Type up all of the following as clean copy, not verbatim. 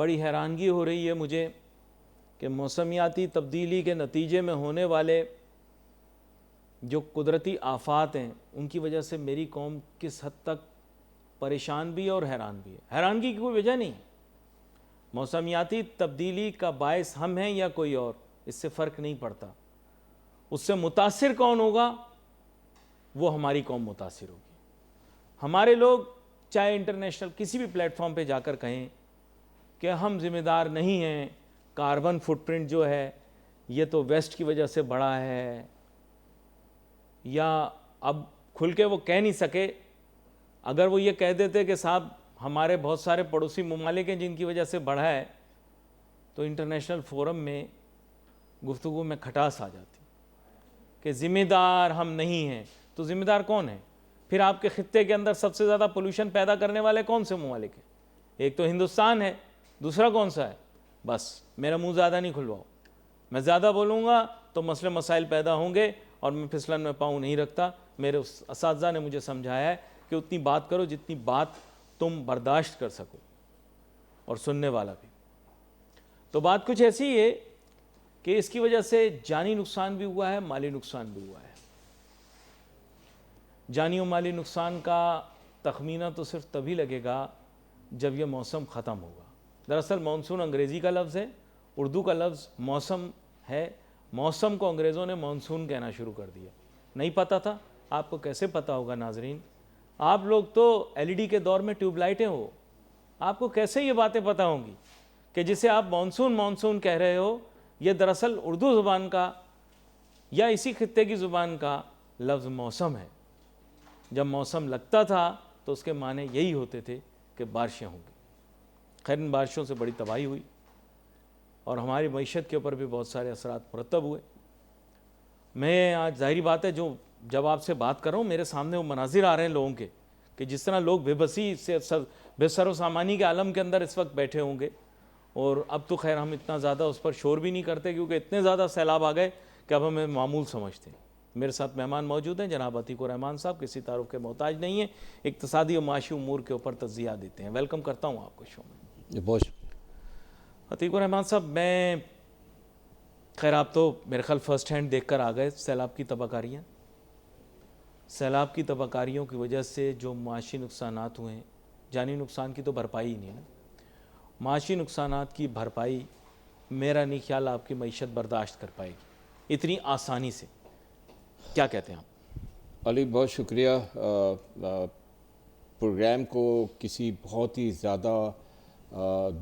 بڑی حیرانگی ہو رہی ہے مجھے کہ موسمیاتی تبدیلی کے نتیجے میں ہونے والے جو قدرتی آفات ہیں ان کی وجہ سے میری قوم کس حد تک پریشان بھی ہے اور حیران بھی ہے۔ حیرانگی کی کوئی وجہ نہیں، موسمیاتی تبدیلی کا باعث ہم ہیں یا کوئی اور، اس سے فرق نہیں پڑتا۔ اس سے متاثر کون ہوگا؟ وہ ہماری قوم متاثر ہوگی۔ ہمارے لوگ چاہے انٹرنیشنل کسی بھی پلیٹ فارم پہ جا کر کہیں کہ ہم ذمہ دار نہیں ہیں، کاربن فٹ پرنٹ جو ہے یہ تو ویسٹ کی وجہ سے بڑھا ہے، یا اب کھل کے وہ کہہ نہیں سکے۔ اگر وہ یہ کہہ دیتے کہ صاحب ہمارے بہت سارے پڑوسی ممالک ہیں جن کی وجہ سے بڑھا ہے، تو انٹرنیشنل فورم میں گفتگو میں کھٹاس آ جاتی کہ ذمہ دار ہم نہیں ہیں۔ تو ذمہ دار کون ہے؟ پھر آپ کے خطے کے اندر سب سے زیادہ پولوشن پیدا کرنے والے کون سے ممالک ہیں؟ ایک تو ہندوستان ہے، دوسرا کون سا ہے؟ بس میرا منہ زیادہ نہیں کھلواؤ، میں زیادہ بولوں گا تو مسئلے مسائل پیدا ہوں گے اور میں پھسلن میں پاؤں نہیں رکھتا۔ میرے اساتذہ نے مجھے سمجھایا ہے کہ اتنی بات کرو جتنی بات تم برداشت کر سکو، اور سننے والا بھی۔ تو بات کچھ ایسی ہے کہ اس کی وجہ سے جانی نقصان بھی ہوا ہے، مالی نقصان بھی ہوا ہے۔ جانی و مالی نقصان کا تخمینہ تو صرف تبھی لگے گا جب یہ موسم ختم ہوگا۔ دراصل مانسون انگریزی کا لفظ ہے، اردو کا لفظ موسم ہے۔ موسم کو انگریزوں نے مانسون کہنا شروع کر دیا۔ نہیں پتہ تھا؟ آپ کو کیسے پتہ ہوگا ناظرین؟ آپ لوگ تو ایل ای ڈی کے دور میں ٹیوب لائٹیں ہو، آپ کو کیسے یہ باتیں پتہ ہوں گی کہ جسے آپ مانسون مانسون کہہ رہے ہو یہ دراصل اردو زبان کا یا اسی خطے کی زبان کا لفظ موسم ہے۔ جب موسم لگتا تھا تو اس کے معنی یہی ہوتے تھے کہ بارشیں ہوں گی۔ خیر ان بارشوں سے بڑی تباہی ہوئی اور ہماری معیشت کے اوپر بھی بہت سارے اثرات مرتب ہوئے۔ میں آج ظاہری بات ہے جب آپ سے بات کر رہا ہوں میرے سامنے وہ مناظر آ رہے ہیں لوگوں کے کہ جس طرح لوگ بے بسی سے بے سر و سامانی کے عالم کے اندر اس وقت بیٹھے ہوں گے۔ اور اب تو خیر ہم اتنا زیادہ اس پر شور بھی نہیں کرتے کیونکہ اتنے زیادہ سیلاب آ گئے کہ اب ہمیں معمول سمجھتے ہیں۔ میرے ساتھ مہمان موجود ہیں، جناب عتیق الرحمان صاحب، کسی تعارف کے محتاج نہیں ہیں، اقتصادی و معاشی امور کے اوپر تجزیہ دیتے ہیں۔ ویلکم کرتا ہوں آپ کو شو میں۔ بہت عتیق الرحمان صاحب، میں خیر آپ تو میرے خیال فرسٹ ہینڈ دیکھ کر آ گئے سیلاب کی تباہ کاریاں۔ سیلاب کی تباہ کاریوں کی وجہ سے جو معاشی نقصانات ہوئے ہیں، جانی نقصان کی تو بھرپائی ہی نہیں ہے نا، معاشی نقصانات کی بھرپائی میرا نہیں خیال آپ کی معیشت برداشت کر پائے گی اتنی آسانی سے۔ کیا کہتے ہیں آپ؟ علی بہت شکریہ۔ پروگرام کو کسی بہت ہی زیادہ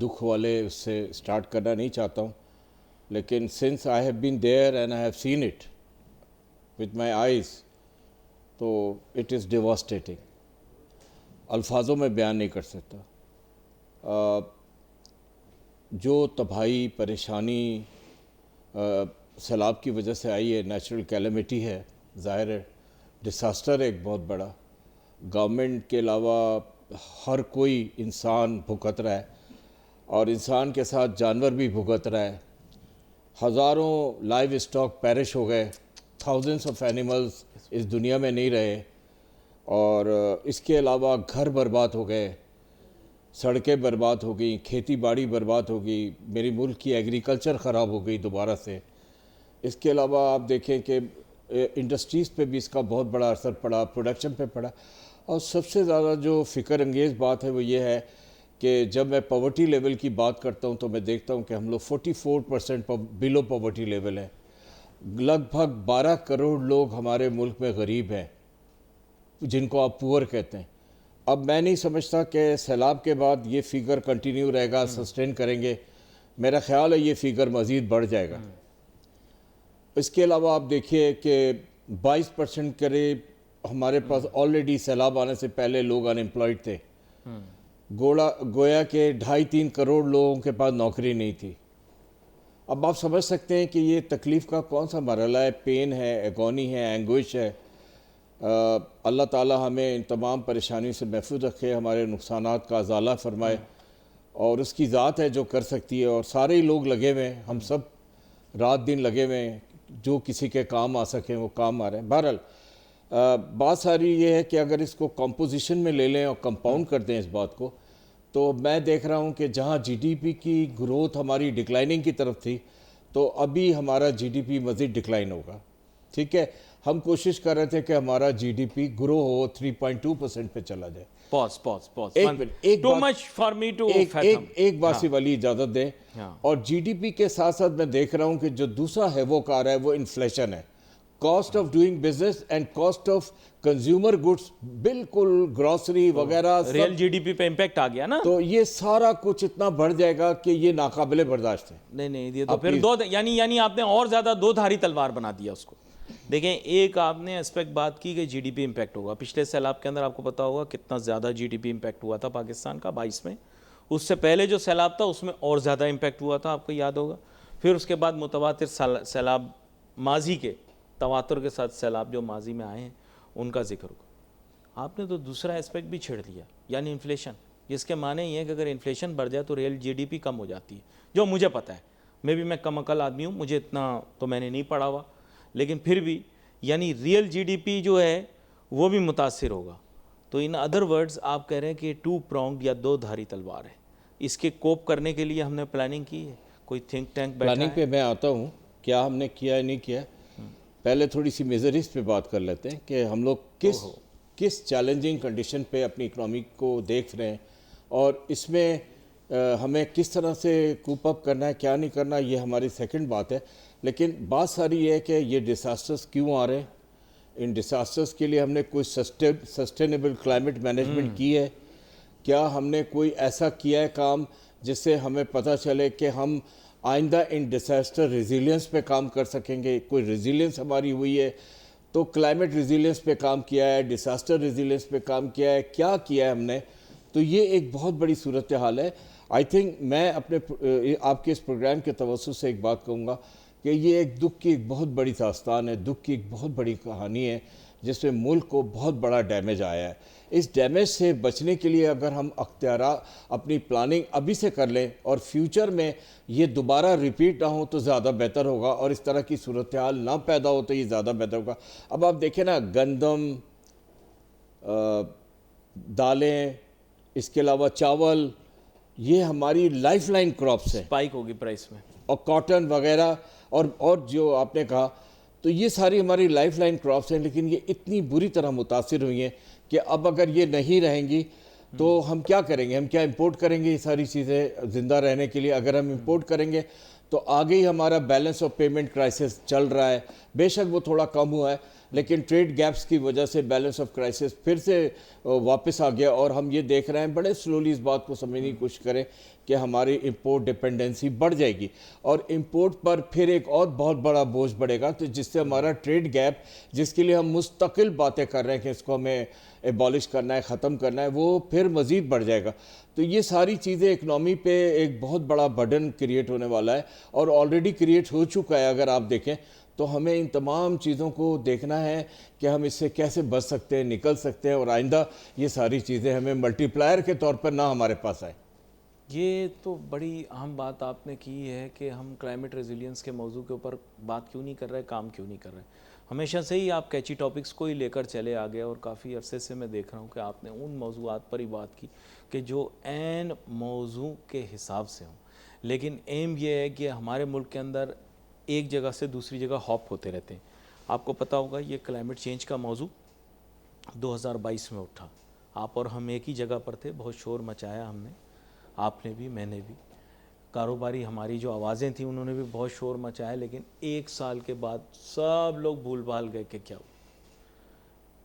دکھ والے اس سے سٹارٹ کرنا نہیں چاہتا ہوں، لیکن since I have been there and I have seen it with my eyes, تو اٹ از ڈیواسٹیٹنگ، الفاظوں میں بیان نہیں کر سکتا۔ جو تباہی پریشانی سیلاب کی وجہ سے آئی ہے، نیچرل کیلیمٹی ہے، ظاہر ہے ڈساسٹر ایک بہت بڑا، گورنمنٹ کے علاوہ ہر کوئی انسان بھگت رہا ہے اور انسان کے ساتھ جانور بھی بھگت رہا ہے۔ ہزاروں لائیو اسٹاک پیرش ہو گئے، تھاؤزنڈس آف اینیملز اس دنیا میں نہیں رہے، اور اس کے علاوہ گھر برباد ہو گئے، سڑکیں برباد ہو گئیں، کھیتی باڑی برباد ہو گئی، میری ملک کی ایگریکلچر خراب ہو گئی دوبارہ سے۔ اس کے علاوہ آپ دیکھیں کہ انڈسٹریز پہ بھی اس کا بہت بڑا اثر پڑا، پروڈکشن پہ پڑا، اور سب سے زیادہ جو فکر انگیز بات ہے وہ یہ ہے کہ جب میں پاورٹی لیول کی بات کرتا ہوں تو میں دیکھتا ہوں کہ ہم لوگ 44% بلو پاورٹی لیول ہے۔ لگ بھگ 12 کروڑ لوگ ہمارے ملک میں غریب ہیں جن کو آپ پور کہتے ہیں۔ اب میں نہیں سمجھتا کہ سیلاب کے بعد یہ فگر کنٹینیو رہے گا، سسٹین کریں گے، میرا خیال ہے یہ فگر مزید بڑھ جائے گا۔ اس کے علاوہ آپ دیکھیے کہ 22% قریب ہمارے پاس آلریڈی سیلاب آنے سے پہلے لوگ ان امپلائڈ تھے، گویا کہ 2.5-3 کروڑ لوگوں کے پاس نوکری نہیں تھی۔ اب آپ سمجھ سکتے ہیں کہ یہ تکلیف کا کون سا مرحلہ ہے، پین ہے، ایگونی ہے، اینگوش ہے۔ اللہ تعالی ہمیں ان تمام پریشانیوں سے محفوظ رکھے، ہمارے نقصانات کا ازالہ فرمائے، اور اس کی ذات ہے جو کر سکتی ہے، اور سارے ہی لوگ لگے ہوئے ہیں، ہم سب رات دن لگے ہوئے ہیں، جو کسی کے کام آ سکیں وہ کام آ رہے ہیں۔ بہرحال بات ساری یہ ہے کہ اگر اس کو کمپوزیشن میں لے لیں اور کمپاؤنڈ کر دیں اس بات کو، تو میں دیکھ رہا ہوں کہ جہاں جی ڈی پی کی گروتھ ہماری ڈکلائننگ کی طرف تھی تو ابھی ہمارا جی ڈی پی مزید ڈکلائن ہوگا. ٹھیک ہے, ہم کوشش کر رہے تھے کہ ہمارا جی ڈی پی گرو ہو 3.2% پہ چلا جائے. ایک بات سی والی اجازت دیں, اور جی ڈی پی کے ساتھ ساتھ میں دیکھ رہا ہوں کہ جو دوسرا ہیوک آ رہا ہے وہ انفلیشن ہے. Cost of doing business and cost of consumer goods, بالکل گروسری وغیرہ ریئل جی ڈی پی پہ امپیکٹ آ گیا نا, تو یہ سارا کچھ اتنا بڑھ جائے گا کہ یہ ناقابل برداشت ہے. نہیں یہ تو پھر یعنی آپ نے اور زیادہ دو دھاری تلوار بنا دیا اس کو. دیکھیں, ایک آپ نے اسپیکٹ بات کی کہ جی ڈی پی امپیکٹ ہوگا. پچھلے سیلاب کے اندر آپ کو پتا ہوگا کتنا زیادہ جی ڈی پی امپیکٹ ہوا تھا پاکستان کا 22 میں. اس سے پہلے جو سیلاب تھا اس میں اور زیادہ امپیکٹ ہوا تھا, آپ کو یاد ہوگا. پھر اس کے بعد متواتر سیلاب, ماضی کے تواتر کے ساتھ سیلاب جو ماضی میں آئے ہیں ان کا ذکر ہوگا. آپ نے تو دوسرا اسپیکٹ بھی چھیڑ دیا, یعنی انفلیشن, جس کے معنی یہ ہے کہ اگر انفلیشن بڑھ جائے تو ریئل جی ڈی پی کم ہو جاتی ہے. جو مجھے پتا ہے, میں کم عقل آدمی ہوں, مجھے اتنا تو میں نے نہیں پڑھا ہوا, لیکن پھر بھی یعنی ریئل جی ڈی پی جو ہے وہ بھی متاثر ہوگا. تو ان ادر ورڈز آپ کہہ رہے ہیں کہ 2 pronged یا 2 دھاری تلوار ہے. اس کے کوپ کرنے کے لیے ہم نے پلاننگ کی ہے, کوئی تھنک ٹینک بیٹھا ہے؟ پلاننگ پہ میں آتا ہوں, کیا ہم نے کیا ہے نہیں کیا. پہلے تھوڑی سی میزرز پہ بات کر لیتے ہیں کہ ہم لوگ کس چیلنجنگ کنڈیشن پہ اپنی اکنامی کو دیکھ رہے ہیں, اور اس میں ہمیں کس طرح سے کوپ اپ کرنا ہے, کیا نہیں کرنا, یہ ہماری سیکنڈ بات ہے. لیکن بات ساری یہ ہے کہ یہ ڈیزاسٹرز کیوں آ رہے ہیں, ان ڈیزاسٹرز کے لیے ہم نے کوئی سسٹینیبل کلائمیٹ مینجمنٹ کی ہے, کیا ہم نے کوئی ایسا کیا ہے کام جس سے ہمیں پتہ چلے کہ ہم آئندہ ان ڈیزاسٹر ریزیلینس پہ کام کر سکیں گے, کوئی ریزیلینس ہماری ہوئی ہے. تو کلائمیٹ ریزیلینس پہ کام کیا ہے, ڈیزاسٹر ریزیلینس پہ کام کیا ہے, کیا کیا ہے ہم نے. تو یہ ایک بہت بڑی صورتحال ہے. آئی تھنک میں آپ کے اس پروگرام کے توسط سے ایک بات کہوں گا کہ یہ ایک دکھ کی ایک بہت بڑی داستان ہے, دکھ کی ایک بہت بڑی کہانی ہے جس میں ملک کو بہت بڑا ڈیمیج آیا ہے. اس ڈیمیج سے بچنے کے لیے اگر ہم اختیارات اپنی پلاننگ ابھی سے کر لیں اور فیوچر میں یہ دوبارہ ریپیٹ نہ ہو تو زیادہ بہتر ہوگا, اور اس طرح کی صورتحال نہ پیدا ہو تو یہ زیادہ بہتر ہوگا. اب آپ دیکھیں نا, گندم, دالیں, اس کے علاوہ چاول, یہ ہماری لائف لائن کراپس ہیں, اسپائک ہوگی پرائس میں, اور کاٹن وغیرہ, اور جو آپ نے کہا, تو یہ ساری ہماری لائف لائن کراپس ہیں. لیکن یہ اتنی بری طرح متاثر ہوئی ہیں کہ اب اگر یہ نہیں رہیں گی تو ہم کیا کریں گے, ہم کیا امپورٹ کریں گے یہ ساری چیزیں زندہ رہنے کے لیے. اگر ہم امپورٹ کریں گے تو آگے ہی ہمارا بیلنس آف پیمنٹ کرائسس چل رہا ہے. بے شک وہ تھوڑا کم ہوا ہے, لیکن ٹریڈ گیپس کی وجہ سے بیلنس آف کرائسس پھر سے واپس آ گیا, اور ہم یہ دیکھ رہے ہیں بڑے سلولی اس بات کو سمجھنے کی کوشش کریں کہ ہماری امپورٹ ڈپینڈنسی بڑھ جائے گی, اور امپورٹ پر پھر ایک اور بہت بڑا بوجھ بڑھے گا. تو جس سے ہمارا ٹریڈ گیپ, جس کے لیے ہم مستقل باتیں کر رہے ہیں کہ اس کو ہمیں ایبالش کرنا ہے, ختم کرنا ہے, وہ پھر مزید بڑھ جائے گا. تو یہ ساری چیزیں اکنامی پہ ایک بہت بڑا برڈن کریٹ ہونے والا ہے, اور آلریڈی کریٹ ہو چکا ہے. اگر آپ دیکھیں تو ہمیں ان تمام چیزوں کو دیکھنا ہے کہ ہم اس سے کیسے بچ سکتے ہیں, نکل سکتے ہیں, اور آئندہ یہ ساری چیزیں ہمیں ملٹی پلائر کے طور پر نہ ہمارے پاس آئیں. یہ تو بڑی اہم بات آپ نے کی ہے کہ ہم کلائمیٹ ریزیلینس کے موضوع کے اوپر بات کیوں نہیں کر رہے, کام کیوں نہیں کر رہے. ہمیشہ سے ہی آپ کیچی ٹاپکس کو ہی لے کر چلے آگے, اور کافی عرصے سے میں دیکھ رہا ہوں کہ آپ نے ان موضوعات پر ہی بات کی کہ جو عین موضوع کے حساب سے ہوں. لیکن ایم یہ ہے کہ ہمارے ملک کے اندر ایک جگہ سے دوسری جگہ ہاپ ہوتے رہتے ہیں. آپ کو پتہ ہوگا یہ کلائمیٹ چینج کا موضوع 2022 میں اٹھا, آپ اور ہم ایک ہی جگہ پر تھے, بہت شور مچایا ہم نے, آپ نے بھی, میں نے بھی. کاروباری ہماری جو آوازیں تھیں انہوں نے بھی بہت شور مچایا, لیکن 1 سال کے بعد سب لوگ بھول بھال گئے کہ کیا ہو.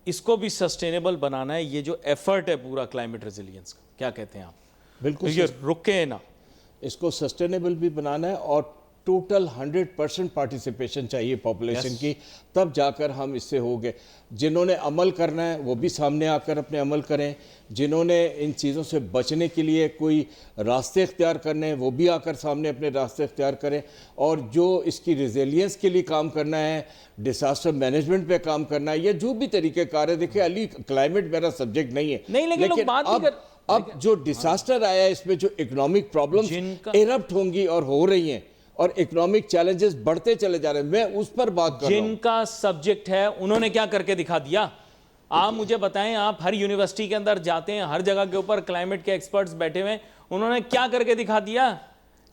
اس کو بھی سسٹینیبل بنانا ہے, یہ جو ایفرٹ ہے پورا کلائمیٹ ریزیلینس کا, کیا کہتے ہیں آپ؟ بالکل یہ رکے نا, اس کو سسٹینیبل بھی بنانا ہے, اور ٹوٹل 100% پارٹیسپیشن چاہیے پاپولیشن کی, تب جا کر ہم اس سے ہو گئے. جنہوں نے عمل کرنا ہے وہ بھی سامنے آ کر اپنے عمل کریں, جنہوں نے ان چیزوں سے بچنے کے لیے کوئی راستے اختیار کرنے ہیں وہ بھی آ کر سامنے اپنے راستے اختیار کریں, اور جو اس کی ریزیلینس کے لیے کام کرنا ہے, ڈیزاسٹر مینجمنٹ پہ کام کرنا ہے, یا جو بھی طریقہ کار ہے. دیکھیں علی, کلائمیٹ میرا سبجیکٹ نہیں ہے, لیکن اب جو ڈیزاسٹر آیا ہے اس میں جو اکنامک پرابلمز ایرپٹ ہوں گی اور ہو رہی ہیں, اور اکنامک چیلنجز بڑھتے چلے جا رہے ہیں, میں اس پر بات کر رہا ہوں. جن کا سبجیکٹ ہے انہوں نے کیا کر کے دکھا دیا, آپ مجھے بتائیں, آپ ہر یونیورسٹی کے اندر جاتے ہیں, ہر جگہ کے اوپر کلائمیٹ کے ایکسپرٹس بیٹھے ہوئے ہیں, انہوں نے کیا کر کے دکھا دیا؟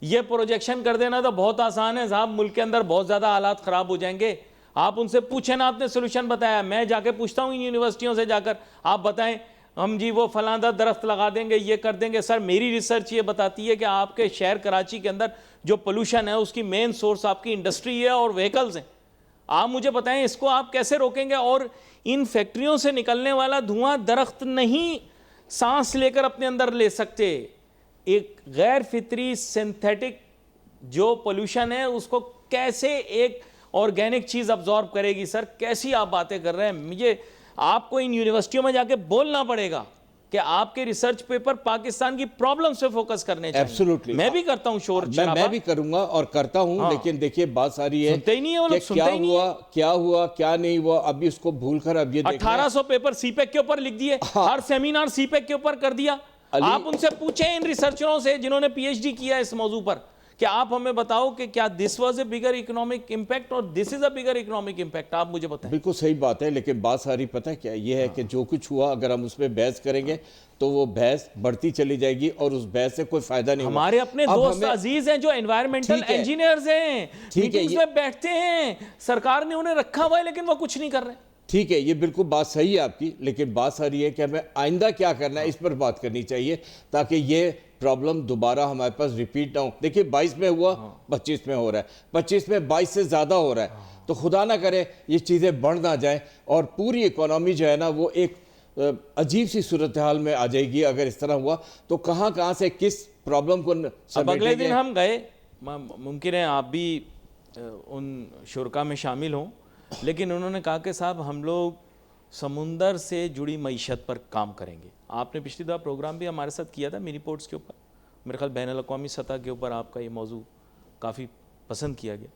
یہ پروجیکشن کر دینا تو بہت آسان ہے صاحب, ملک کے اندر بہت زیادہ حالات خراب ہو جائیں گے. آپ ان سے پوچھیں نا, آپ نے سولوشن بتایا. میں جا کے پوچھتا ہوں ان یونیورسٹیوں سے جا کر, آپ بتائیں ہم جی وہ فلاں درخت لگا دیں گے, یہ کر دیں گے. سر میری ریسرچ یہ بتاتی ہے کہ آپ کے شہر کراچی کے اندر جو پولوشن ہے اس کی مین سورس آپ کی انڈسٹری ہے اور وہیکلز ہیں. آپ مجھے بتائیں اس کو آپ کیسے روکیں گے؟ اور ان فیکٹریوں سے نکلنے والا دھواں درخت نہیں سانس لے کر اپنے اندر لے سکتے. ایک غیر فطری سنتھیٹک جو پولوشن ہے اس کو کیسے ایک آرگینک چیز ابزارب کرے گی؟ سر کیسی آپ باتیں کر رہے ہیں؟ مجھے آپ کو ان یونیورسٹیوں میں جا کے بولنا پڑے گا کہ آپ کے ریسرچ پیپر پاکستان کی پرابلم سے فوکس کرنے چاہیے. ایبسولوٹلی, میں بھی کرتا ہوں شور شرابہ, میں بھی کروں گا اور کرتا ہوں, لیکن دیکھیے بات ساری ہے سنتے ہی نہیں ہے وہ کہ لوگ, سنتے ہی نہیں ہے. کیا ہوا کیا نہیں ہوا, ابھی اس کو بھول کر اب یہ دیکھ 1800 پیپر سی پیک کے اوپر لکھ دیے, ہر سیمینار سی پیک کے اوپر کر دیا. آپ ان سے پوچھیں ان ریسرچروں سے جنہوں نے پی ایچ ڈی کیا ہے اس موضوع پر, کہ آپ ہمیں بتاؤ کہ کیا this was a bigger economic impact اور دس از اے بگر اکنامک امپیکٹ. آپ مجھے بتائیں. بالکل صحیح بات ہے, لیکن بات ساری پتہ ہے کیا یہ ہے کہ جو کچھ ہوا اگر ہم اس پہ بحث کریں گے تو وہ بحث بڑھتی چلی جائے گی اور اس بحث سے کوئی فائدہ نہیں ہوگا. ہمارے اپنے دوست عزیز ہیں جو انوائرمنٹل انجینئرز ہیں, میٹنگز میں بیٹھتے ہیں, سرکار نے انہیں رکھا ہوا ہے لیکن وہ کچھ نہیں کر رہے. ٹھیک ہے, یہ بالکل بات صحیح ہے آپ کی, لیکن بات ساری ہے کہ ہمیں آئندہ کیا کرنا ہے اس پر بات کرنی چاہیے تاکہ یہ پرابلم دوبارہ ہمارے پاس ریپیٹ نہ ہو. دیکھیے 22 میں ہوا, 25 میں ہو رہا ہے, 25 میں 22 سے زیادہ ہو رہا ہے, تو خدا نہ کرے یہ چیزیں بڑھ نہ جائیں اور پوری اکانومی جو ہے نا وہ ایک عجیب سی صورتحال میں آ جائے گی. اگر اس طرح ہوا تو کہاں سے کس پرابلم کو اب اگلے دن ہم گئے, ممکن ہے آپ بھی ان شرکا میں شامل ہوں, لیکن انہوں نے کہا کہ صاحب ہم لوگ سمندر سے جڑی معیشت پر کام کریں گے. آپ نے پچھلی دفعہ پروگرام بھی ہمارے ساتھ کیا تھا میری پورٹس کے اوپر, میرے خیال بین الاقوامی سطح کے اوپر آپ کا یہ موضوع کافی پسند کیا گیا.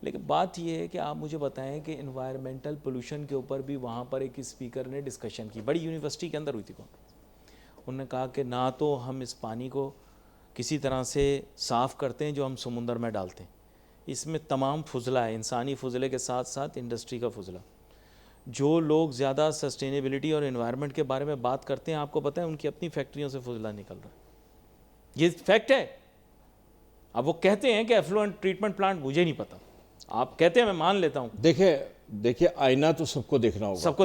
لیکن بات یہ ہے کہ آپ مجھے بتائیں کہ انوائرمنٹل پولوشن کے اوپر بھی وہاں پر ایک اسپیکر نے ڈسکشن کی, بڑی یونیورسٹی کے اندر ہوئی تھی. انہوں نے کہا کہ نہ تو ہم اس پانی کو کسی طرح سے صاف کرتے ہیں جو ہم سمندر میں ڈالتے ہیں, اس میں تمام فضلہ ہے, انسانی فضلے کے ساتھ ساتھ انڈسٹری کا فضلہ. جو لوگ زیادہ سسٹینیبلٹی اور انوائرمنٹ کے بارے میں بات کرتے ہیں, آپ کو پتہ ہے ان کی اپنی فیکٹریوں سے فضلہ نکل رہا ہے, یہ فیکٹ ہے. اب وہ کہتے ہیں کہ ایفلوئنٹ ٹریٹمنٹ پلانٹ, مجھے نہیں پتہ, آپ کہتے ہیں میں مان لیتا ہوں. دیکھیں آئینہ تو سب کو دیکھنا ہوگا, سب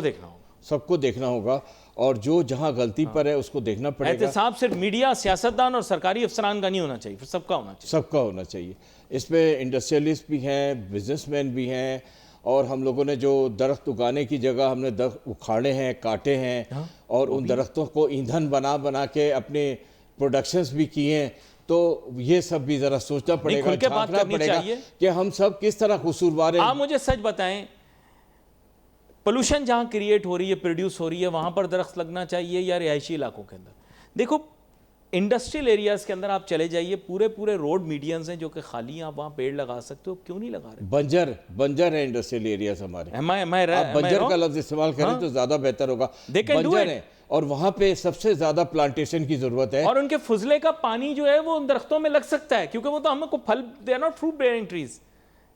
کو دیکھنا ہوگا, اور جو جہاں غلطی پر ہے اس کو دیکھنا پڑے گا. احتساب صرف میڈیا, سیاستدان اور سرکاری افسران کا نہیں ہونا چاہیے, پھر سب کا ہونا چاہیے. سب کا ہونا چاہیے. اس میں انڈسٹریلسٹ بھی ہیں, بزنس مین بھی ہیں, اور ہم لوگوں نے جو درخت اگانے کی جگہ ہم نے درخت اکھاڑے ہیں, کاٹے ہیں, اور ان درختوں کو ایندھن بنا کے اپنے پروڈکشنز بھی کیے ہیں. تو یہ سب بھی ذرا سوچنا پڑے گا, جھانکنا پڑے گا کہ ہم سب کس طرح قصوروار ہیں. آپ مجھے سچ بتائیں, پولوشن جہاں کریٹ ہو رہی ہے, پروڈیوس ہو رہی ہے, وہاں پر درخت لگنا چاہیے یا رہائشی علاقوں کے اندر؟ دیکھو انڈسٹریل ایریاز کے اندر آپ چلے جائیے, پورے روڈ میڈینز ہیں جو کہ خالی ہیں, آپ وہاں پیڑ لگا سکتے ہو, کیوں نہیں لگا رہے؟ بنجر ہیں انڈسٹریل ایریاز ہمارے. آپ بنجر کا لفظ استعمال کریں تو زیادہ بہتر ہوگا. بنجر ہیں اور وہاں پہ سب سے زیادہ پلانٹیشن کی ضرورت ہے, اور ان کے فضلے کا پانی جو ہے وہ ان درختوں میں لگ سکتا ہے, کیونکہ وہ تو ہم کو پھل, they are not fruit bearing trees,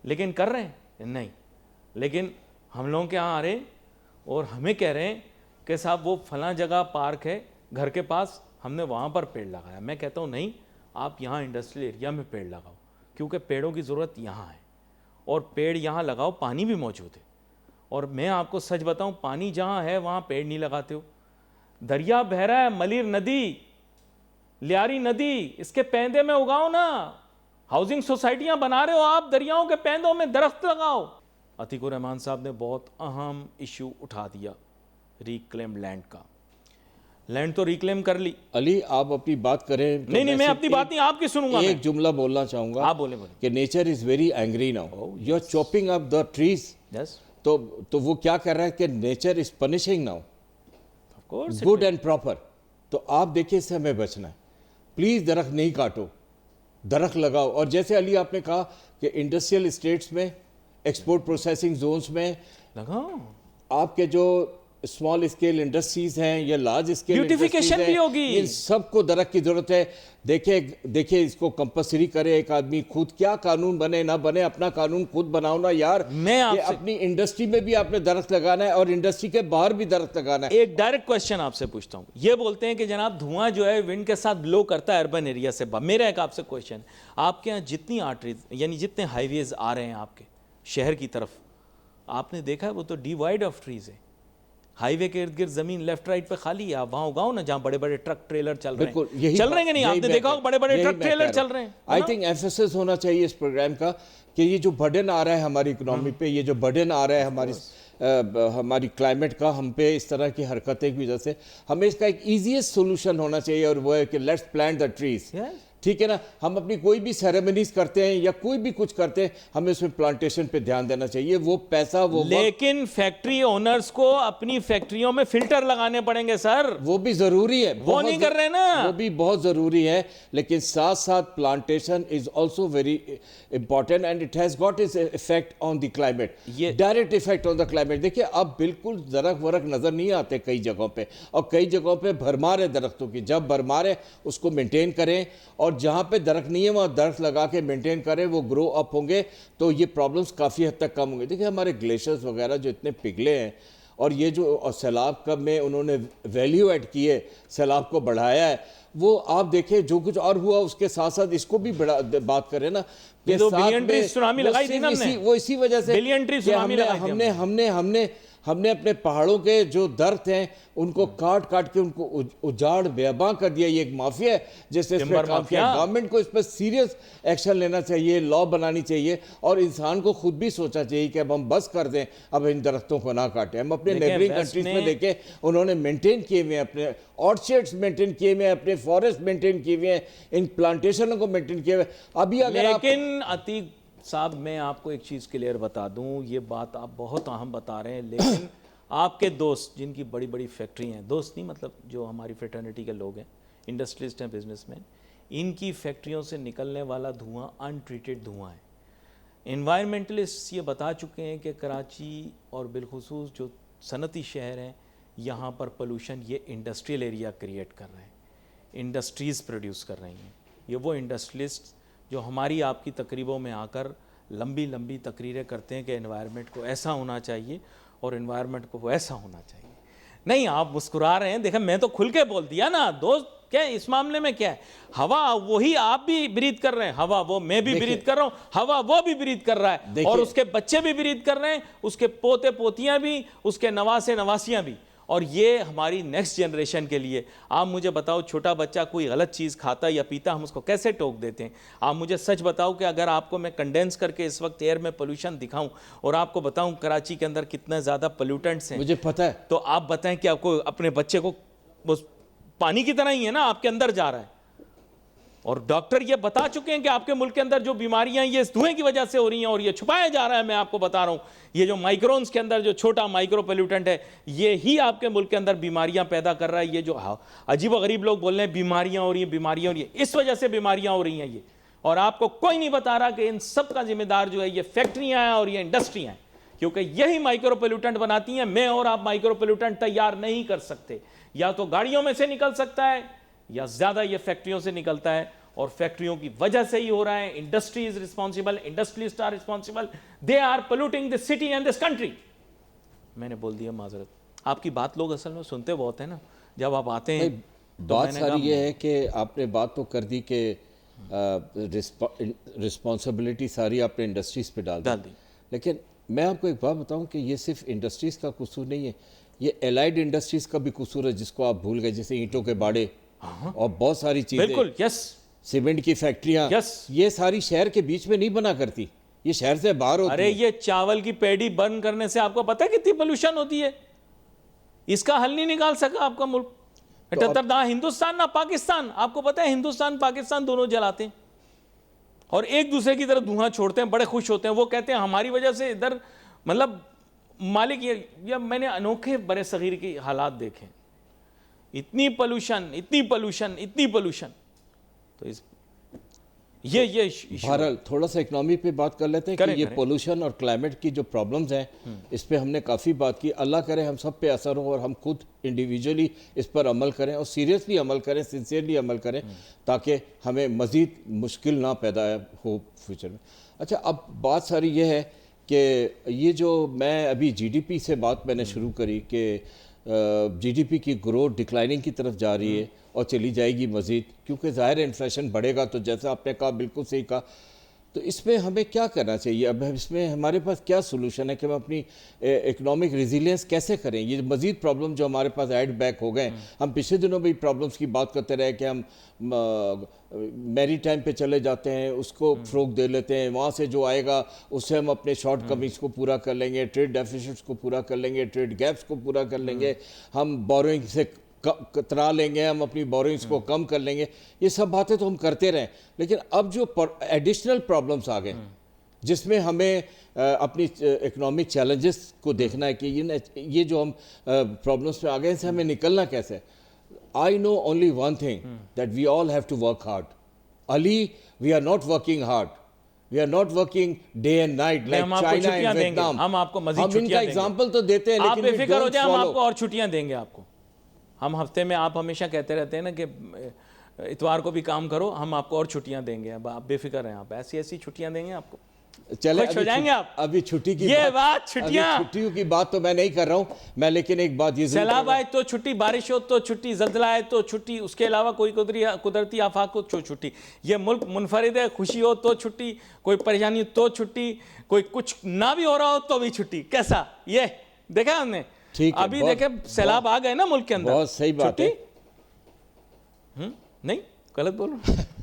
لیکن کر رہے ہیں نہیں. لیکن ہم لوگوں کے یہاں آ رہے ہیں اور ہمیں کہہ رہے ہیں کہ صاحب وہ فلاں جگہ پارک ہے گھر کے پاس, ہم نے وہاں پر پیڑ لگایا. میں کہتا ہوں نہیں, آپ یہاں انڈسٹریل ایریا میں پیڑ لگاؤ, کیونکہ پیڑوں کی ضرورت یہاں ہے, اور پیڑ یہاں لگاؤ, پانی بھی موجود ہے. اور میں آپ کو سچ بتاؤں, پانی جہاں ہے وہاں پیڑ نہیں لگاتے ہو. دریا بہ رہا ہے, ملیر ندی, لیاری ندی, اس کے پیندے میں اگاؤ نا. ہاؤسنگ سوسائٹیاں بنا رہے ہو آپ, دریاؤں کے پیندوں میں درخت لگاؤ. عتیق الرحمان صاحب نے بہت اہم ایشو اٹھا دیا, ریکلیم لینڈ کا. لینڈ تو ریکلیم کر لی. علی آپ اپنی بات کریں. نہیں میں اپنی بات نہیں, آپ کی سنوں گا. ایک جملہ بولنا چاہوں گا. آپ بولیں. کہ nature is very angry now, you are chopping up the trees. تو وہ کیا کر رہا ہے کہ nature is punishing now, good and proper. تو آپ دیکھیں اس سے ہمیں بچنا ہے. پلیز درخت نہیں کاٹو, درخت لگاؤ. اور جیسے علی آپ نے کہا کہ انڈسٹریل اسٹیٹس میں, ایکسپورٹ پروسیسنگ زونز میں لگاؤ, آپ کے جو اسمال اسکیل انڈسٹریز ہیں یا لارج اسکیل بیوٹیفیکیشن بھی ہوگی، ان سب کو درخت کی ضرورت ہے. دیکھیں اس کو کمپلسری کرے ایک آدمی خود, کیا قانون بنے نہ بنے اپنا قانون خود بناؤ نا یار. میں آپ سے اپنی انڈسٹری میں بھی آپ نے درخت لگانا ہے اور انڈسٹری کے باہر بھی درخت لگانا ہے. ایک ڈائریکٹ کوشچن آپ سے پوچھتا ہوں. یہ بولتے ہیں کہ جناب دھواں جو ہے ونڈ کے ساتھ بلو کرتا ہے اربن ایریا سے. میرا ایک آپ سے کوشچن, آپ کے یہاں جتنی آرٹریز یعنی جتنے ہائی ویز آ رہے ہیں آپ کے شہر کی طرف, آپ نے دیکھا ہے وہ تو ڈیوائڈ آف ٹریز ہے. ہائی وے کے ارد گرد زمین لیفٹ رائٹ پہ خالی ہے, آپ وہاں اگاؤ نا جہاں بڑے بڑے ٹرک ٹریلر چل رہے ہیں. چل رہے ہیں کہ نہیں؟ آپ نے دیکھا ہوگا بڑے بڑے ٹرک ٹریلر چل رہے ہیں. آئی تھنک ایمفیسس ہونا چاہیے اس پروگرام کا کہ یہ جو برڈن آ رہا ہے ہماری اکنامی پہ, یہ جو برڈن آ رہا ہے ہماری کلائمیٹ کا ہم پہ اس طرح کی حرکتیں کی وجہ سے, ہمیں اس کا ایک ایزیسٹ سولوشن ہونا چاہیے اور وہ ہے کہ لیٹس پلانٹ دا ٹریز. ٹھیک ہے نا, ہم اپنی کوئی بھی سیریمنیز کرتے ہیں یا کوئی بھی کچھ کرتے ہیں ہمیں اس میں پلانٹیشن پہ دھیان دینا چاہیے. وہ پیسہ وہ لیکن فیکٹری اونرز کو اپنی فیکٹریوں میں فلٹر لگانے پڑیں گے سر, وہ بھی ضروری ہے, وہ نہیں کر رہے نا, وہ بھی بہت ضروری ہے. لیکن ساتھ ساتھ plantation is also very important and it has got its effect on the climate, direct effect on the climate. دیکھیے اب بالکل درخت ورخت نظر نہیں آتے کئی جگہوں پہ, اور کئی جگہوں پہ بھرمار ہے درختوں کی. جب بھرمار ہے اس کو مینٹین کریں, اور جہاں پہ درخت نہیں ہے وہاں درخت لگا کے مینٹین کریں, وہ گرو اپ ہوں گے تو یہ پرابلمس کافی حد تک کم ہوں گے. دیکھیں ہمارے گلیشیئرز وغیرہ جو اتنے پگھلے ہیں, اور یہ جو سیلاب کا میں انہوں نے ویلیو ایڈ کی ہے, سیلاب کو بڑھایا ہے, وہ آپ دیکھیں جو کچھ اور ہوا اس کے ساتھ ساتھ اس کو بھی بات کریں نا. وہ اسی وجہ سے ہم نے اپنے پہاڑوں کے جو درخت ہیں ان کو کاٹ کے ان کو اجاڑ بیاباں کر دیا. یہ ایک مافیا ہے جس نے اس پہ کام کیا. گورنمنٹ کو اس پہ سیریس ایکشن لینا چاہیے, لا بنانی چاہیے, اور انسان کو خود بھی سوچنا چاہیے کہ اب ہم بس کر دیں, اب ان درختوں کو نہ کاٹیں. ہم اپنے نیبرنگ کنٹریز میں دیکھیں انہوں نے مینٹین کیے ہوئے ہیں, اپنے آرچرڈز مینٹین کیے ہوئے ہیں, اپنے فارسٹ مینٹین کیے ہوئے ہیں, ان پلانٹیشنوں کو مینٹین کیے ہوئے. ابھی اگر لیکن عتیق صاحب میں آپ کو ایک چیز کلیئر بتا دوں, یہ بات آپ بہت اہم بتا رہے ہیں, لیکن آپ کے دوست جن کی بڑی بڑی فیکٹری ہیں, دوست نہیں مطلب جو ہماری فریٹرنیٹی کے لوگ ہیں, انڈسٹریسٹ ہیں, بزنس مین, ان کی فیکٹریوں سے نکلنے والا دھواں ان ٹریٹڈ دھواں ہے. انوائرمنٹلسٹ یہ بتا چکے ہیں کہ کراچی اور بالخصوص جو صنعتی شہر ہیں یہاں پر پولوشن یہ انڈسٹریل ایریا کریٹ کر رہے ہیں, انڈسٹریز پروڈیوس کر رہی ہیں. یہ وہ انڈسٹریلسٹ جو ہماری آپ کی تقریبوں میں آ کر لمبی لمبی تقریریں کرتے ہیں کہ انوائرمنٹ کو ایسا ہونا چاہیے اور انوائرمنٹ کو ویسا ہونا چاہیے. نہیں, آپ مسکرا رہے ہیں, دیکھیں میں تو کھل کے بول دیا نا دوست, کیا اس معاملے میں کیا ہے, ہوا وہی آپ بھی بریتھ کر رہے ہیں, ہوا وہ میں بھی بریتھ کر رہا ہوں, ہوا وہ بھی بریتھ کر رہا ہے, اور اس کے بچے بھی بریتھ کر رہے ہیں, اس کے پوتے پوتیاں بھی, اس کے نواسے نواسیاں بھی. اور یہ ہماری نیکسٹ جنریشن کے لیے. آپ مجھے بتاؤ چھوٹا بچہ کوئی غلط چیز کھاتا یا پیتا ہم اس کو کیسے ٹوک دیتے ہیں؟ آپ مجھے سچ بتاؤ کہ اگر آپ کو میں کنڈینس کر کے اس وقت ایئر میں پولوشن دکھاؤں اور آپ کو بتاؤں کراچی کے اندر کتنے زیادہ پولیوٹنٹس ہیں, مجھے پتہ ہے, تو آپ بتائیں کہ آپ کو اپنے بچے کو پانی کی طرح ہی ہے نا آپ کے اندر جا رہا ہے. اور ڈاکٹر یہ بتا چکے ہیں کہ آپ کے ملک کے اندر جو بیماریاں یہ اس دھوئیں کی وجہ سے ہو رہی ہیں, اور یہ چھپایا جا رہا ہے. میں آپ کو بتا رہا ہوں یہ جو مائکرونز کے اندر جو چھوٹا مائکرو پولیوٹنٹ ہے یہی آپ کے ملک کے اندر بیماریاں پیدا کر رہا ہے. یہ جو عجیب و غریب لوگ بول رہے ہیں بیماریاں ہو رہی ہیں, بیماریاں ہو رہی ہیں, اس وجہ سے بیماریاں ہو رہی ہیں یہ. اور آپ کو کوئی نہیں بتا رہا کہ ان سب کا ذمہ دار جو ہے یہ فیکٹریاں ہیں اور یہ انڈسٹریاں ہیں, کیونکہ یہی مائکرو پولیوٹنٹ بناتی ہیں. میں اور آپ مائکرو پولیوٹنٹ تیار نہیں کر سکتے, یا تو گاڑیوں میں سے نکل سکتا ہے یا زیادہ یہ فیکٹریوں سے نکلتا ہے, اور فیکٹریوں کی وجہ سے ہی ہو رہا ہے. Industry is responsible, industrialist are responsible, they are polluting this city and this country. میں نے بول دیا, معذرت. آپ کی بات لوگ اصل میں سنتے بہت ہیں نا, جب آپ آتے ہیں. بات ساری یہ ہے کہ آپ نے بات تو کر دی کہ رسپانسبلٹی ساری آپ نے انڈسٹریز پہ ڈال دی, لیکن میں آپ کو ایک بات بتاؤں کہ یہ صرف انڈسٹریز کا قصور نہیں ہے, یہ الائڈ انڈسٹریز کا بھی قصور ہے جس کو آپ بھول گئے, جیسے اینٹوں کے باڑے اور بہت ساری چیزیں. بالکل, یس. سیمنٹ کی فیکٹریاں, یہ ساری شہر کے بیچ میں نہیں بنا کرتی, یہ شہر سے باہر ہوتی ہے. ارے یہ چاول کی پیڑی برن کرنے سے آپ کو پتہ ہے کتنی پولوشن ہوتی ہے؟ اس کا حل نہیں نکال سکا آپ کا ملک. نہ ہندوستان نہ پاکستان. آپ کو پتہ ہے ہندوستان پاکستان دونوں جلاتے ہیں اور ایک دوسرے کی طرف دھواں چھوڑتے ہیں, بڑے خوش ہوتے ہیں. وہ کہتے ہیں ہماری وجہ سے ادھر مطلب مالک یہ میں نے انوکھے برے صغیر کی حالات دیکھے, اتنی پولوشن اتنی پولوشن اتنی پولوشن. تو یہ بہرحال تھوڑا سا اکنامی پہ بات کر لیتے ہیں کہ یہ پولوشن اور کلائمیٹ کی جو پرابلمز ہیں اس پہ ہم نے کافی بات کی. اللہ کرے ہم سب پہ اثر ہو اور ہم خود انڈیویجولی اس پر عمل کریں اور سیریسلی عمل کریں, سنسیئرلی عمل کریں, تاکہ ہمیں مزید مشکل نہ پیدا ہو فیوچر میں. اچھا, اب بات ساری یہ ہے کہ یہ جو میں ابھی جی ڈی پی سے بات میں نے شروع کری کہ جی ڈی پی کی گروتھ ڈکلائننگ کی طرف جا رہی ہے اور چلی جائے گی مزید, کیونکہ ظاہر انفلیشن بڑھے گا. تو جیسا آپ نے کہا, بالکل صحیح کہا. تو اس میں ہمیں کیا کرنا چاہیے؟ اب اس میں ہمارے پاس کیا سولوشن ہے کہ ہم اپنی اکنامک ریزیلینس کیسے کریں؟ یہ مزید پرابلم جو ہمارے پاس ایڈ بیک ہو گئے ہیں, ہم پچھلے دنوں بھی پرابلمس کی بات کرتے رہے کہ ہم میری ٹائم پہ چلے جاتے ہیں, اس کو فروغ دے لیتے ہیں, وہاں سے جو آئے گا اس سے ہم اپنے شارٹ کمنگس کو پورا کر لیں گے, ٹریڈ ڈیفیسٹس کو پورا کر لیں گے, ٹریڈ گیپس کو پورا کر لیں گے, ہم بوروئنگ سے کترا لیں گے, ہم اپنی بوروئنگس کو کم کر لیں گے. یہ سب باتیں تو ہم کرتے رہیں, لیکن اب جو ایڈیشنل پرابلمس آ گئے جس میں ہمیں اپنی اکنامک چیلنجز کو دیکھنا ہے کہ یہ جو ہم پرابلمس پہ آ گئے, ان سے ہمیں نکلنا کیسے ہے. I know only one thing, that we all have to work hard. Ali, we are not working hard. We are not working day and night like China and Vietnam. ہم آپ کو مزید ہم ان کا ایگزامپل تو دیتے ہیں, آپ لیکن بے فکر ہو جائیں, ہم آپ کو اور چھٹیاں دیں گے. آپ کو ہم ہفتے میں, آپ ہمیشہ کہتے رہتے ہیں نا کہ اتوار کو بھی کام کرو, ہم آپ کو اور چھٹیاں دیں گے. اب آپ بے فکر ہیں, آپ ایسی چھٹیاں دیں گے آپ کو. چلے خوش ہو جائیں گے آپ. ابھی چھٹی کی یہ بات چھٹیوں کی بات تو میں نہیں کر رہا ہوں میں, لیکن ایک بات یہ سیلاب آئے تو چھٹی, بارش ہو تو چھٹی, زلزلہ آئے تو چھٹی, اس کے علاوہ کوئی قدرتی آفات ہو تو چھٹی. یہ ملک منفرد ہے, خوشی ہو تو چھٹی, کوئی پریشانی تو چھٹی, کوئی کچھ نہ بھی ہو رہا ہو تو بھی چھٹی. کیسا یہ دیکھا ہم نے؟ ابھی دیکھیں سیلاب آ گئے نا ملک کے اندر, بہت صحیح بات ہے. نہیں غلط بول رہا ہوں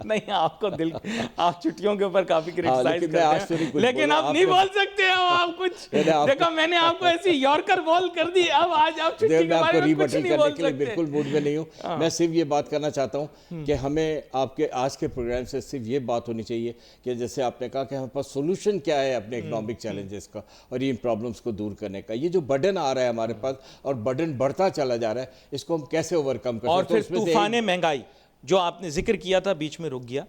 نہیں, آپ کو دل, آپ چھٹیوں کے اوپر کافی کرٹیسائز کرتے ہیں, لیکن آپ نہیں بول سکتے ہو. آپ کچھ دیکھو, میں نے آپ کو ایسی یارکر بول کر دی, اب آج آپ چھٹی کے بارے میں کچھ نہیں بول سکتے. بالکل موڈ میں نہیں ہوں. میں صرف یہ بات کرنا چاہتا ہوں کہ ہمیں آپ کے آج کے پروگرام سے صرف یہ بات ہونی چاہیے کہ جیسے آپ نے کہا کہ ہمارے پاس سولوشن کیا ہے اپنے اکنامک چیلنجز کا اور ان پرابلمس کو دور کرنے کا. یہ جو برڈن آ رہا ہے ہمارے پاس اور برڈن بڑھتا چلا جا رہا ہے, اس کو ہم کیسے اوور کم کر سکتے ہیں؟ اور پھر طوفان مہنگائی جو آپ نے ذکر کیا تھا, بیچ میں رک گیا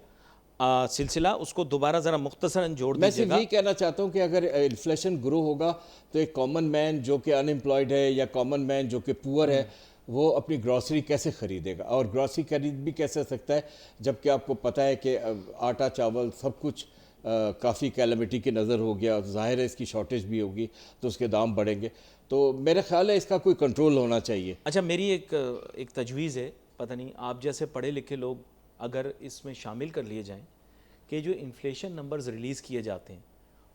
سلسلہ, اس کو دوبارہ ذرا مختصراً جوڑ دیجیے گا. میں صرف یہی کہنا چاہتا ہوں کہ اگر انفلیشن گرو ہوگا تو ایک کامن مین جو کہ ان امپلائڈ ہے یا کامن مین جو کہ پور ہے, وہ اپنی گروسری کیسے خریدے گا؟ اور گروسری خرید بھی کیسے سکتا ہے جبکہ آپ کو پتہ ہے کہ آٹا چاول سب کچھ کافی کیلمٹی کی نظر ہو گیا, ظاہر ہے اس کی شارٹیج بھی ہوگی تو اس کے دام بڑھیں گے. تو میرا خیال ہے اس کا کوئی کنٹرول ہونا چاہیے. اچھا, میری ایک تجویز ہے, پتہ نہیں آپ جیسے پڑھے لکھے لوگ اگر اس میں شامل کر لیے جائیں کہ جو انفلیشن نمبرز ریلیز کیے جاتے ہیں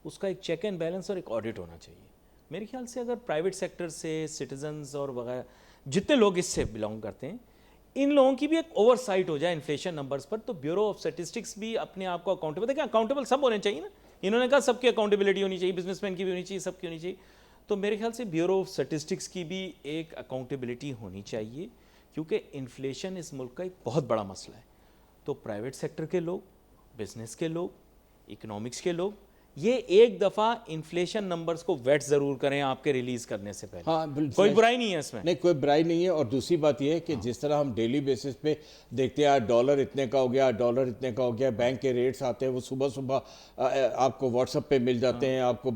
اس کا ایک چیک اینڈ بیلنس اور ایک آڈٹ ہونا چاہیے. میرے خیال سے اگر پرائیویٹ سیکٹر سے سٹیزنز اور وغیرہ جتنے لوگ اس سے بلانگ کرتے ہیں, ان لوگوں کی بھی ایک اوور سائٹ ہو جائے انفلیشن نمبرز پر, تو بیورو آف اسٹیٹسٹکس بھی اپنے آپ کو اکاؤنٹیبل, دیکھیں اکاؤنٹیبل سب ہونے چاہیے نا, انہوں نے کہا سب کی اکاؤنٹیبلٹی ہونی چاہیے, بزنس مین کی بھی ہونی چاہیے, سب کی ہونی چاہیے. تو میرے خیال سے بیورو آف اسٹیٹسٹکس کی بھی ایک اکاؤنٹیبلٹی ہونی چاہیے, کیونکہ انفلیشن اس ملک کا ایک بہت بڑا مسئلہ ہے. تو پرائیویٹ سیکٹر کے لوگ, بزنس کے لوگ, اکنامکس کے لوگ, یہ ایک دفعہ انفلیشن نمبرز کو ویٹ ضرور کریں آپ کے ریلیز کرنے سے پہلے. ہاں, کوئی برائی نہیں ہے اس میں. نہیں, کوئی برائی نہیں ہے. اور دوسری بات یہ ہے کہ جس طرح ہم ڈیلی بیسس پہ دیکھتے ہیں ڈالر اتنے کا ہو گیا, ڈالر اتنے کا ہو گیا, بینک کے ریٹس آتے ہیں, وہ صبح صبح آپ کو واٹس ایپ پہ مل جاتے ہیں, آپ کو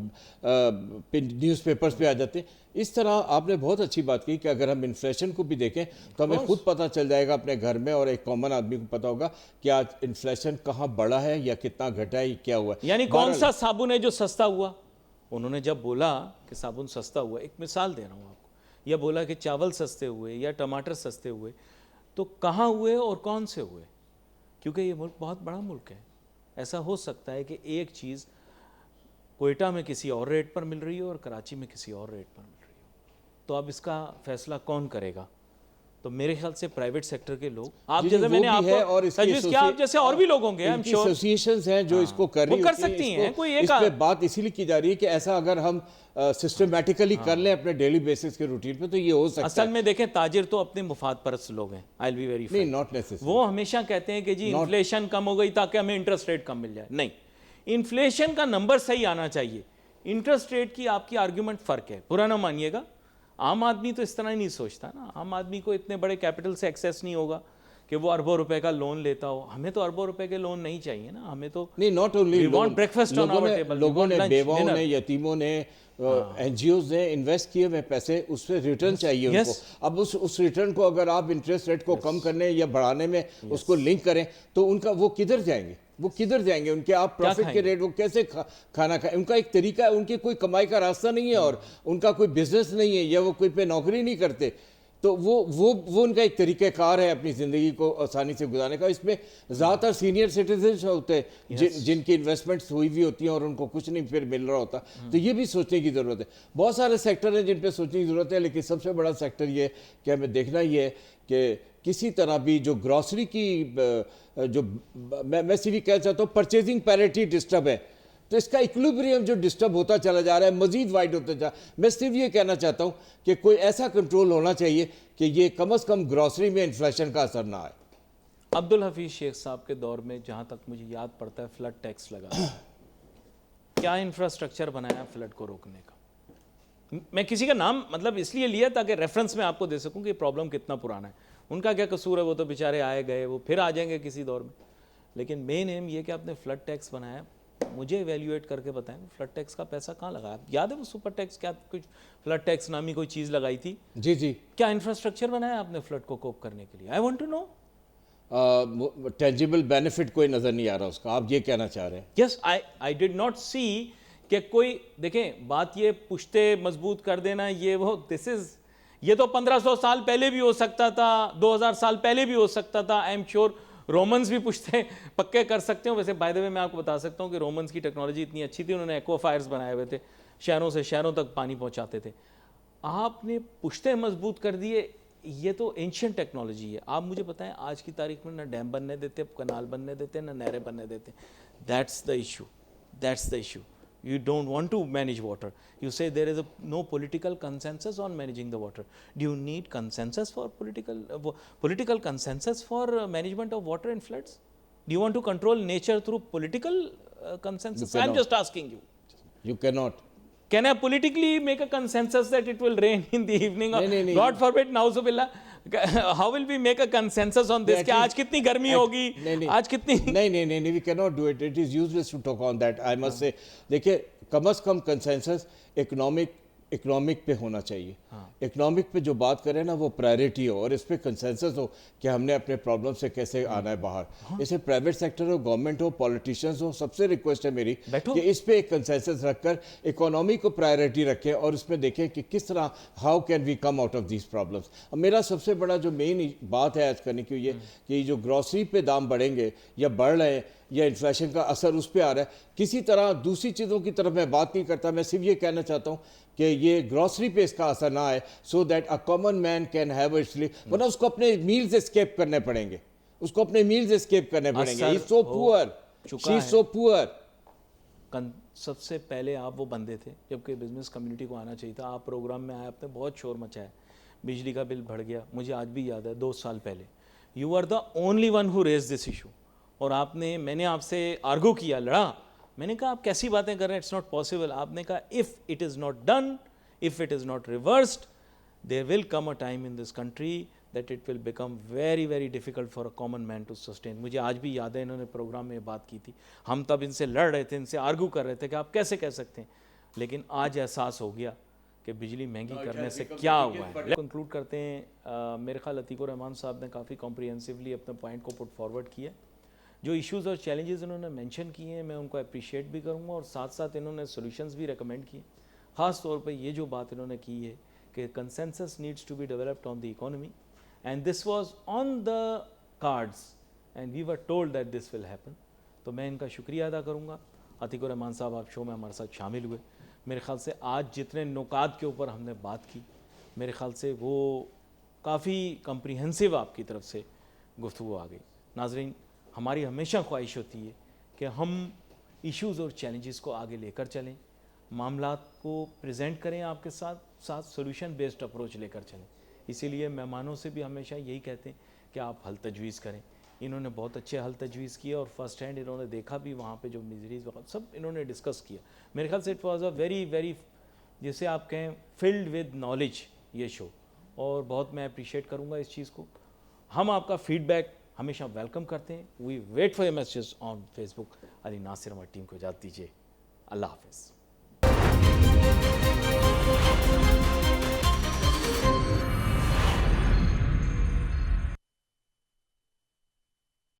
نیوز پیپرز پہ آ جاتے ہیں. اس طرح آپ نے بہت اچھی بات کی کہ اگر ہم انفلیشن کو بھی دیکھیں تو ہمیں خود پتہ چل جائے گا اپنے گھر میں, اور ایک کامن آدمی کو پتہ ہوگا کہ آج انفلیشن کہاں بڑھا ہے یا کتنا گھٹا ہے, کیا ہوا ہے. یعنی کون سا صابن ہے جو سستا ہوا؟ انہوں نے جب بولا کہ صابن سستا ہوا, ایک مثال دے رہا ہوں آپ کو, یا بولا کہ چاول سستے ہوئے یا ٹماٹر سستے ہوئے, تو کہاں ہوئے اور کون سے ہوئے؟ کیونکہ یہ ملک بہت بڑا ملک ہے. ایسا ہو سکتا ہے کہ ایک چیز کوئٹہ میں کسی اور ریٹ پر مل رہی ہو اور کراچی میں کسی اور ریٹ پر مل رہی ہو, تو اب اس کا فیصلہ کون کرے گا؟ تو میرے خیال سے پرائیویٹ سیکٹر کے لوگ, آپ جیسے میں نے آپ کو تجویز کیا, آپ جیسے اور بھی لوگ ہوں گے, ان کی ایسوسیشنز ہیں جو اس کو کر رہی وہ کر سکتی ہیں. کوئی ایک اس پہ بات اسی لیے کی جا رہی ہے کہ ایسا اگر ہم سسٹمیٹیکلی کر لیں اپنے ڈیلی بیسس کے روٹین پہ تو یہ ہو سکتا ہے. اصل میں دیکھیں تاجر تو اپنے مفاد پرست لوگ ہیں, I'll be very frank. Not necessary. وہ ہمیشہ کہتے ہیں کہ جی انفلیشن کم ہو گئی تاکہ ہمیں انٹرسٹ ریٹ کم مل جائے. نہیں, انفلیشن کا نمبر صحیح آنا چاہیے. انٹرسٹ ریٹ کی آپ کی آرگیومنٹ فرق ہے, برا نہ مانیے گا. عام آدمی تو اس طرح ہی نہیں سوچتا نا, عام آدمی کو اتنے بڑے کیپٹل سے ایکسیس نہیں ہوگا کہ وہ اربوں روپے کا لون لیتا ہو. ہمیں تو اربوں روپے کے لون نہیں چاہیے نا, ہمیں تو نہیں, ناٹ اونلی لوگوں نے, بیواؤں نے, یتیموں نے, این جی اوز نے انویسٹ کیے ہوئے پیسے, اس پہ ریٹرن چاہیے ان کو. اب اس ریٹرن کو اگر آپ انٹرسٹ ریٹ کو کم کرنے یا بڑھانے میں اس کو لنک کریں تو ان کا وہ کدھر جائیں گے, وہ کدھر جائیں گے, ان کے آپ پروفٹ کے ریٹ وہ کیسے کھانا کھائیں. ان کا ایک طریقہ ہے, ان کی کوئی کمائی کا راستہ نہیں ہے اور ان کا کوئی بزنس نہیں ہے یا وہ کوئی پہ نوکری نہیں کرتے, تو وہ ان کا ایک طریقہ کار ہے اپنی زندگی کو آسانی سے گزارنے کا. اس میں زیادہ تر سینئر سٹیزنز ہوتے ہیں جن کی انویسٹمنٹس ہوئی ہوئی ہوتی ہیں اور ان کو کچھ نہیں پھر مل رہا ہوتا, تو یہ بھی سوچنے کی ضرورت ہے. بہت سارے سیکٹر ہیں جن پہ سوچنے کی ضرورت ہے, لیکن سب سے بڑا سیکٹر یہ کہ ہمیں دیکھنا یہ ہے کہ کسی طرح بھی جو گروسری کی جو میں صرف کہنا چاہتا ہوں پرچیزنگ پیریٹی ڈسٹرب ہے, تو اس کا ایکولیبریم جو ڈسٹرب ہوتا چلا جا رہا ہے, مزید وائڈ ہوتا جا رہا ہے. میں صرف یہ کہنا چاہتا ہوں کہ کوئی ایسا کنٹرول ہونا چاہیے کہ یہ کم از کم گروسری میں انفلیشن کا اثر نہ آئے. عبدالحفیظ شیخ صاحب کے دور میں جہاں تک مجھے یاد پڑتا ہے فلڈ ٹیکس لگا, کیا انفراسٹرکچر بنایا فلڈ کو روکنے کا. میں کسی کا نام مطلب اس لیے لیا تاکہ ریفرنس میں آپ کو دے سکوں کہ یہ پرابلم کتنا پرانا ہے. ان کا کیا قصور ہے, وہ تو بیچارے آئے گئے, وہ پھر آ جائیں گے کسی دور میں. لیکن مین ایم یہ کہ آپ نے فلڈ ٹیکس بنایا, مجھے ایویلیویٹ کر کے بتائیں فلڈ ٹیکس کا پیسہ کہاں لگایا. یاد ہے وہ سپر ٹیکس, کیا کچھ فلڈ ٹیکس نامی کوئی چیز لگائی تھی؟ جی کیا انفراسٹرکچر بنایا آپ نے فلڈ کو کوپ کرنے کے لیے؟ I want to know. Tangible benefit کوئی نظر نہیں آ رہا اس کا, آپ یہ کہنا چاہ رہے ہیں؟ یس, آئی ڈڈ ناٹ سی کہ کوئی, دیکھیں بات یہ پشتے مضبوط کر دینا یہ وہ, یہ تو 1500 سال پہلے بھی ہو سکتا تھا, 2000 سال پہلے بھی ہو سکتا تھا. آئی ایم شیور رومنز بھی پشتے پکے کر سکتے ہوں. ویسے بائی دی وے میں آپ کو بتا سکتا ہوں کہ رومنز کی ٹیکنالوجی اتنی اچھی تھی, انہوں نے ایکوا فائرز بنائے ہوئے تھے, شہروں سے شہروں تک پانی پہنچاتے تھے. آپ نے پشتے مضبوط کر دیے, یہ تو اینشینٹ ٹیکنالوجی ہے. آپ مجھے بتائیں آج کی تاریخ میں نہ ڈیم بننے دیتے, کنال بننے دیتے, نہ نہریں بننے دیتے. That's the issue. You don't want to manage water. You say there is no political consensus on managing the water. Do you need consensus for political consensus for management of water and floods? Do you want to control nature through political consensus? I'm just asking you. You cannot. Can I politically make a consensus that it will rain in the evening? No. God forbid, na'uzubillah. How will we make a consensus on this? کہ آج کتنی گرمی ہوگی, آج کتنی نہیں, we cannot do it. It is useless to talk on that. I must say, دیکھیں کم از کم consensus economic پہ ہونا چاہیے. اکنامک پہ جو بات کریں نا وہ پرائرٹی ہو اور اس پہ کنسنسس ہو کہ ہم نے اپنے پرابلم سے کیسے آنا ہے باہر. اسے پرائیویٹ سیکٹر ہو, گورنمنٹ ہو, پولیٹیشینز ہو, سب سے ریکویسٹ ہے میری کہ اس پہ ایک کنسنسس رکھ کر اکانومی کو پرائرٹی رکھیں اور اس میں دیکھیں کہ کس طرح how can we come out of these problems. اب میرا سب سے بڑا جو مین بات ہے آج کرنے کی یہ کہ جو گروسری پہ دام بڑھیں گے یا بڑھ رہے ہیں یا انفلیشن کا اثر اس پہ آ رہا ہے, کسی طرح دوسری چیزوں کی طرف میں بات نہیں کرتا. میں صرف یہ کہنا چاہتا ہوں کہ یہ گروسری پہ اس کا اثر نہ آئے, so that a common man can have it slip. ورنہ اس کو اپنے میلز اسکیپ کرنے پڑیں گے, He's so poor. She's so poor. سب سے پہلے آپ وہ بندے تھے جبکہ بزنس کمیونٹی کو آنا چاہیے تھا. آپ پروگرام میں آئے, آپ نے بہت شور مچایا, بجلی کا بل بڑھ گیا, مجھے آج بھی یاد ہے 2 سال پہلے. You are the only one who raise this issue. اور میں نے آپ سے آرگو کیا, لڑا. میں نے کہا آپ کیسی باتیں کر رہے ہیں, اٹس ناٹ پاسبل. آپ نے کہا if it is not done, if it is not reversed, there will come a time in this country that it will become very very difficult for a common man to sustain. مجھے آج بھی یاد ہے انہوں نے programme میں بات کی تھی. ہم تب ان سے لڑ رہے تھے, ان سے آرگو کر رہے تھے کہ آپ کیسے کہہ سکتے ہیں, لیکن آج احساس ہو گیا کہ بجلی مہنگی کرنے سے کیا ہوا ہے. کنکلوڈ کرتے ہیں. میرے خیال عتیق الرحمان صاحب نے کافی کمپریہنسولی اپنے پوائنٹ کو پٹ فارورڈ کیا. جو ایشوز اور چیلنجز انہوں نے مینشن کیے ہیں میں ان کو اپریشیٹ بھی کروں گا, اور ساتھ ساتھ انہوں نے سولوشنز بھی ریکمینڈ کیے. خاص طور پہ یہ جو بات انہوں نے کی ہے کہ consensus needs to be developed on the economy. And this was on the cards and we were told that this will happen. تو میں ان کا شکریہ ادا کروں گا. عتیق الرحمان صاحب آپ شو میں ہمارے ساتھ شامل ہوئے. میرے خیال سے آج جتنے نکات کے اوپر ہم نے بات کی, میرے خیال سے وہ کافی کمپریہنسو آپ کی طرف سے گفتگو آ گئی. ناظرین, ہماری ہمیشہ خواہش ہوتی ہے کہ ہم ایشوز اور چیلنجز کو آگے لے کر چلیں, معاملات کو پریزنٹ کریں, آپ کے ساتھ ساتھ سولوشن بیسڈ اپروچ لے کر چلیں. اسی لیے مہمانوں سے بھی ہمیشہ یہی کہتے ہیں کہ آپ حل تجویز کریں. انہوں نے بہت اچھے حل تجویز کیے اور فرسٹ ہینڈ انہوں نے دیکھا بھی, وہاں پہ جو میزریز وغیرہ سب انہوں نے ڈسکس کیا. میرے خیال سے it was a very very جیسے آپ کہیں فلڈ ود نالج یہ شو, اور بہت میں اپریشیٹ کروں گا اس چیز کو. ہم آپ کا فیڈ بیک ہمیشہ ویلکم کرتے ہیں. We wait for your messages on Facebook. Ali Nasir ہماری ٹیم کو اجازت دیجیے. اللہ حافظ.